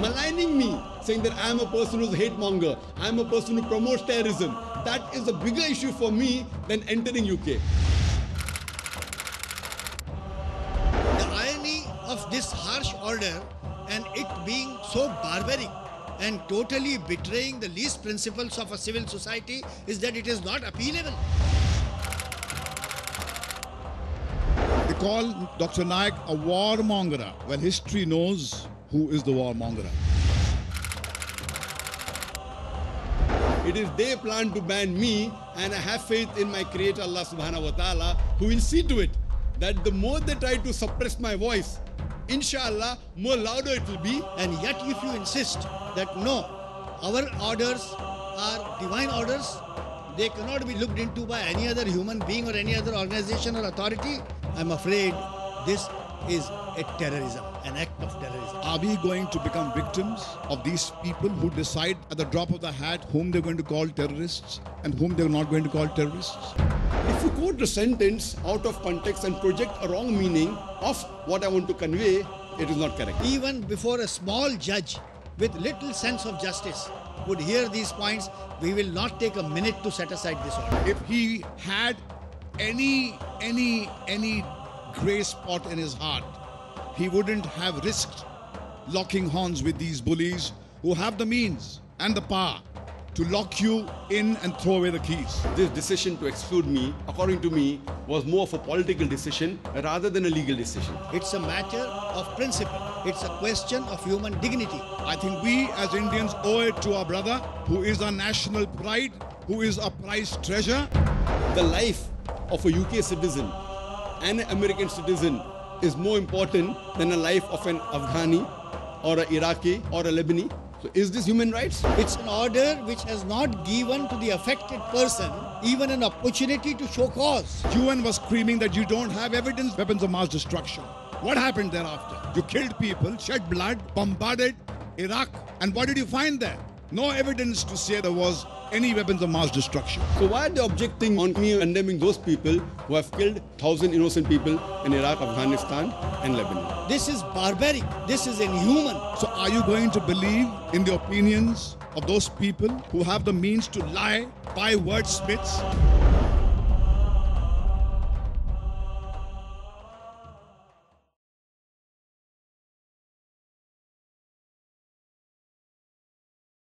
maligning me, saying that I am a person who's a hate monger, I am a person who promotes terrorism. That is a bigger issue for me than entering UK. The irony of this harsh order and it being so barbaric and totally betraying the least principles of a civil society is that it is not appealable. They call Dr. Naik a warmonger. Well, history knows who is the warmonger. It is they plan to ban me, and I have faith in my Creator Allah Subhanahu wa Ta'ala, who will see to it that the more they try to suppress my voice, inshallah, more louder it will be. And yet if you insist that no, our orders are divine orders, they cannot be looked into by any other human being or any other organization or authority, I'm afraid this is a terrorism, an act of terrorism. Are we going to become victims of these people who decide at the drop of the hat whom they're going to call terrorists and whom they're not going to call terrorists? If you quote the sentence out of context and project a wrong meaning of what I want to convey, it is not correct. Even before a small judge with little sense of justice would hear these points, we will not take a minute to set aside this order. If he had any grey spot in his heart, he wouldn't have risked locking horns with these bullies who have the means and the power to lock you in and throw away the keys. This decision to exclude me, according to me, was more of a political decision rather than a legal decision. It's a matter of principle. It's a question of human dignity. I think we as Indians owe it to our brother who is our national pride, who is our prized treasure. The life of a UK citizen and an American citizen is more important than the life of an Afghani or an Iraqi or a Lebanese. So is this human rights? It's an order which has not given to the affected person even an opportunity to show cause. UN was screaming that you don't have evidence, weapons of mass destruction. What happened thereafter? You killed people, shed blood, bombarded Iraq, and what did you find there? No evidence to say there was any weapons of mass destruction. So why are they objecting on me condemning those people who have killed 1,000 innocent people in Iraq, Afghanistan and Lebanon? This is barbaric. This is inhuman. So are you going to believe in the opinions of those people who have the means to lie by wordsmiths?